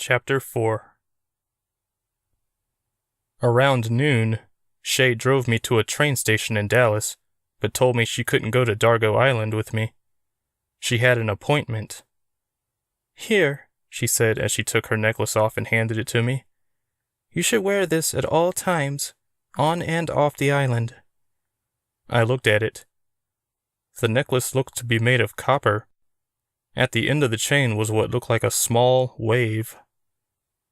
Chapter 4. Around noon, Shay drove me to a train station in Dallas, but told me she couldn't go to Dargo Island with me. She had an appointment. "Here," she said as she took her necklace off and handed it to me. "You should wear this at all times, on and off the island." I looked at it. The necklace looked to be made of copper. At the end of the chain was what looked like a small wave.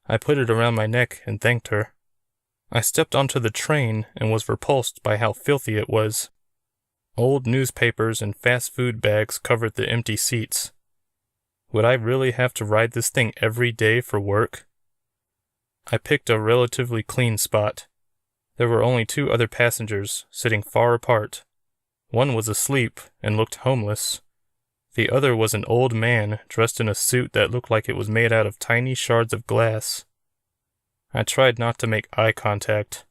I put it around my neck and thanked her. I stepped onto the train and was repulsed by how filthy it was. Old newspapers and fast food bags covered the empty seats. Would I really have to ride this thing every day for work? I picked a relatively clean spot. There were only 2 other passengers, sitting far apart. One was asleep and looked homeless. The other was an old man dressed in a suit that looked like it was made out of tiny shards of glass. I tried not to make eye contact.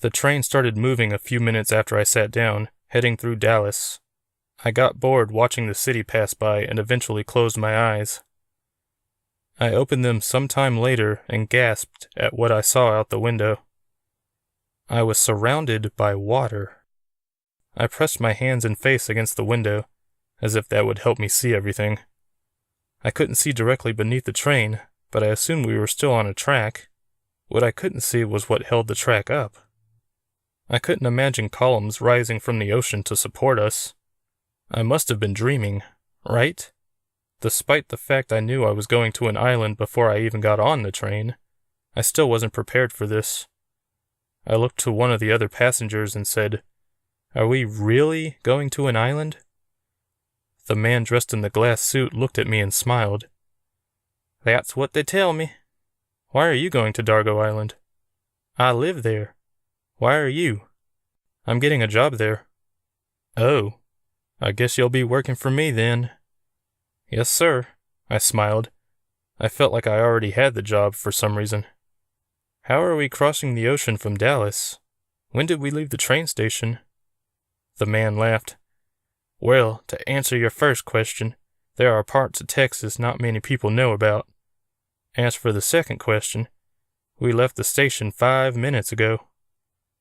The train started moving a few minutes after I sat down, heading through Dallas. I got bored watching the city pass by and eventually closed my eyes. I opened them sometime later and gasped at what I saw out the window. I was surrounded by water. I pressed my hands and face against the window, as if that would help me see everything. I couldn't see directly beneath the train, but I assumed we were still on a track. What I couldn't see was what held the track up. I couldn't imagine columns rising from the ocean to support us. I must have been dreaming, right? Despite the fact I knew I was going to an island before I even got on the train, I still wasn't prepared for this. I looked to one of the other passengers and said, "Are we really going to an island?" The man dressed in the glass suit looked at me and smiled. "That's what they tell me." "Why are you going to Dargo Island?" "I live there." "Why are you?" "I'm getting a job there." "Oh, I guess you'll be working for me then." "Yes, sir." I smiled. I felt like I already had the job for some reason. "How are we crossing the ocean from Dallas? When did we leave the train station?" The man laughed. "Well, to answer your first question, there are parts of Texas not many people know about. As for the second question, we left the station 5 minutes ago."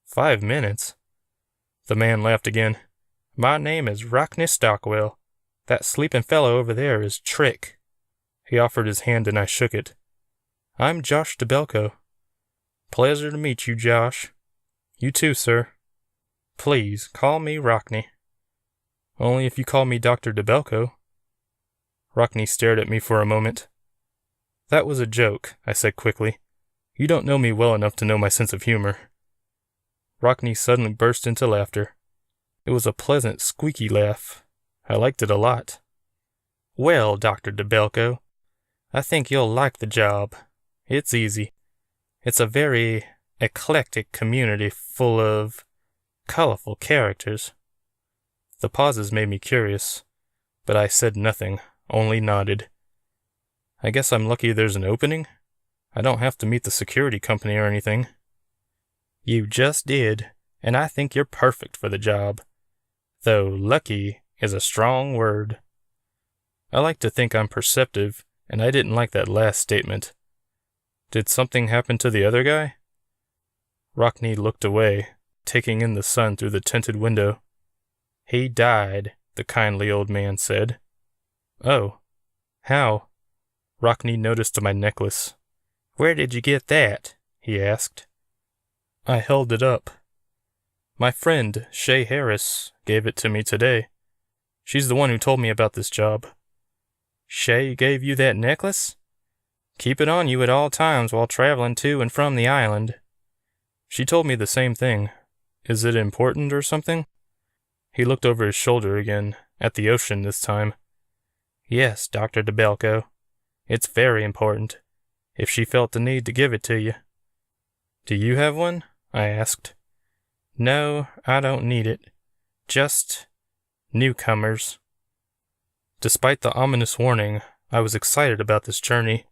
"5 minutes?" The man laughed again. "My name is Rockney Stockwell. That sleeping fellow over there is Trick." He offered his hand and I shook it. "I'm Josh DeBelko." "Pleasure to meet you, Josh." "You too, sir." "Please, call me Rockney." "Only if you call me Dr. DeBelko." Rockney stared at me for a moment. "That was a joke," I said quickly. "You don't know me well enough to know my sense of humor." Rockney suddenly burst into laughter. It was a pleasant, squeaky laugh. I liked it a lot. "Well, Dr. DeBelko, I think you'll like the job. It's easy. It's a very eclectic community full of colorful characters." The pauses made me curious, but I said nothing, only nodded. "I guess I'm lucky there's an opening. I don't have to meet the security company or anything." "You just did, and I think you're perfect for the job. Though lucky is a strong word." I like to think I'm perceptive, and I didn't like that last statement. Did something happen to the other guy? Rockney looked away, taking in the sun through the tinted window. "He died," the kindly old man said. "Oh, how?" Rockney noticed my necklace. "Where did you get that?" he asked. I held it up. "My friend, Shay Harris, gave it to me today. She's the one who told me about this job." "Shay gave you that necklace?" "Keep it on you at all times while traveling to and from the island." "She told me the same thing. Is it important or something?" He looked over his shoulder again, at the ocean this time. "Yes, Dr. DeBelko. It's very important, if she felt the need to give it to you." "Do you have one?" I asked. "No, I don't need it. Just newcomers." Despite the ominous warning, I was excited about this journey.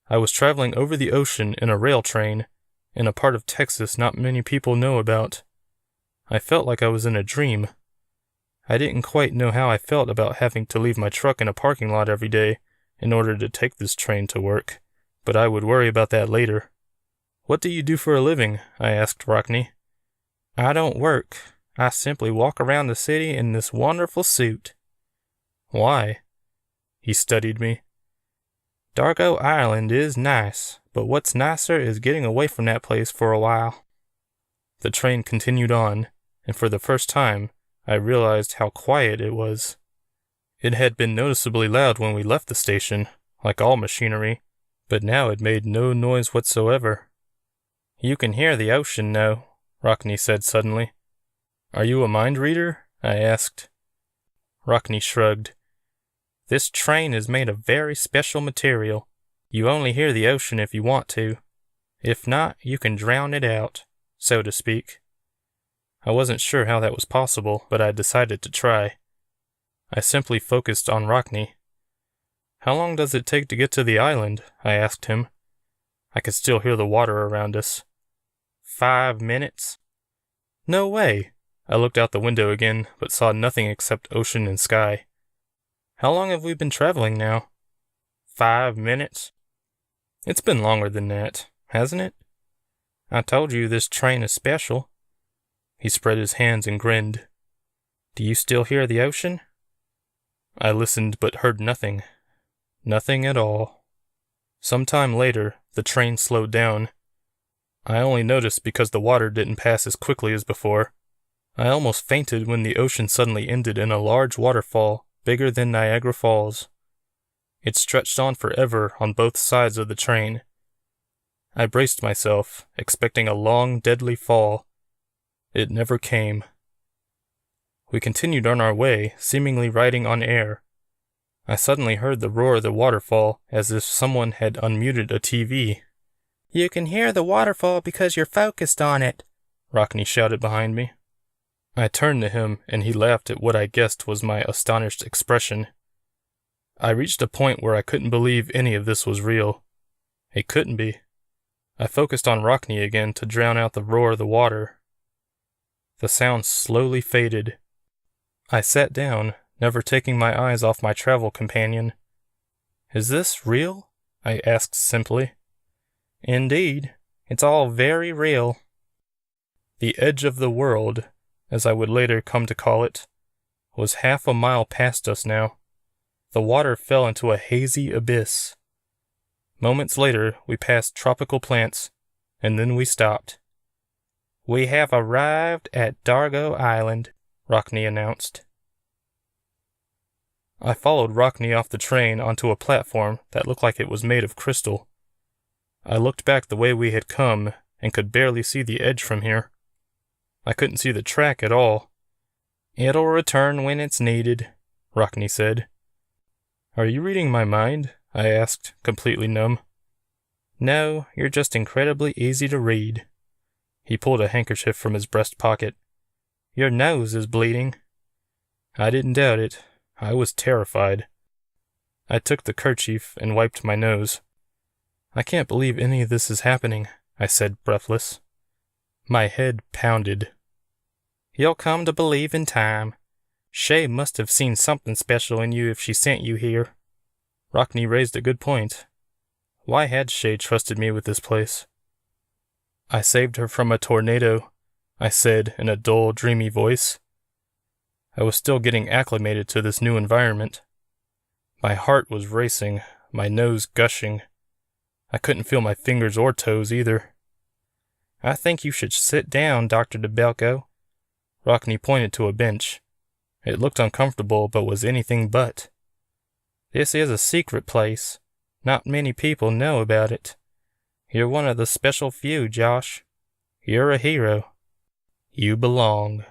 I was traveling over the ocean in a rail train, in a part of Texas not many people know about. I felt like I was in a dream. I didn't quite know how I felt about having to leave my truck in a parking lot every day in order to take this train to work, but I would worry about that later. What do you do for a living? I asked Rockne. I don't work. I simply walk around the city in this wonderful suit. Why? He studied me. Dargo Island is nice, but what's nicer is getting away from that place for a while. The train continued on, and for the first time, I realized how quiet it was. It had been noticeably loud when we left the station, like all machinery, but now it made no noise whatsoever. You can hear the ocean now, Rockne said suddenly. Are you a mind reader? I asked. Rockne shrugged. This train is made of very special material. You only hear the ocean if you want to. If not, you can drown it out, so to speak. I wasn't sure how that was possible, but I decided to try. I simply focused on Rockne. How long does it take to get to the island? I asked him. I could still hear the water around us. 5 minutes. No way. I looked out the window again, but saw nothing except ocean and sky. How long have we been traveling now? 5 minutes. It's been longer than that, hasn't it? I told you this train is special. He spread his hands and grinned. Do you still hear the ocean? I listened but heard nothing. Nothing at all. Some time later, the train slowed down. I only noticed because the water didn't pass as quickly as before. I almost fainted when the ocean suddenly ended in a large waterfall bigger than Niagara Falls. It stretched on forever on both sides of the train. I braced myself, expecting a long, deadly fall. It never came. We continued on our way, seemingly riding on air. I suddenly heard the roar of the waterfall as if someone had unmuted a TV. You can hear the waterfall because you're focused on it, Rockne shouted behind me. I turned to him, and he laughed at what I guessed was my astonished expression. I reached a point where I couldn't believe any of this was real. It couldn't be. I focused on Rockne again to drown out the roar of the water. The sound slowly faded. I sat down, never taking my eyes off my travel companion. Is this real? I asked simply. Indeed, it's all very real. The edge of the world, as I would later come to call it, was half a mile past us now. The water fell into a hazy abyss. Moments later, we passed tropical plants, and then we stopped. We have arrived at Dargo Island, Rockne announced. I followed Rockne off the train onto a platform that looked like it was made of crystal. I looked back the way we had come and could barely see the edge from here. I couldn't see the track at all. It'll return when it's needed, Rockne said. Are you reading my mind? I asked, completely numb. No, you're just incredibly easy to read. He pulled a handkerchief from his breast pocket. Your nose is bleeding. I didn't doubt it. I was terrified. I took the kerchief and wiped my nose. I can't believe any of this is happening, I said, breathless. My head pounded. You'll come to believe in time. Shay must have seen something special in you if she sent you here. Rockne raised a good point. Why had Shay trusted me with this place? I saved her from a tornado, I said in a dull, dreamy voice. I was still getting acclimated to this new environment. My heart was racing, my nose gushing. I couldn't feel my fingers or toes either. I think you should sit down, Dr. DeBelko. Rockne pointed to a bench. It looked uncomfortable, but was anything but. This is a secret place. Not many people know about it. You're one of the special few, Josh. You're a hero. You belong.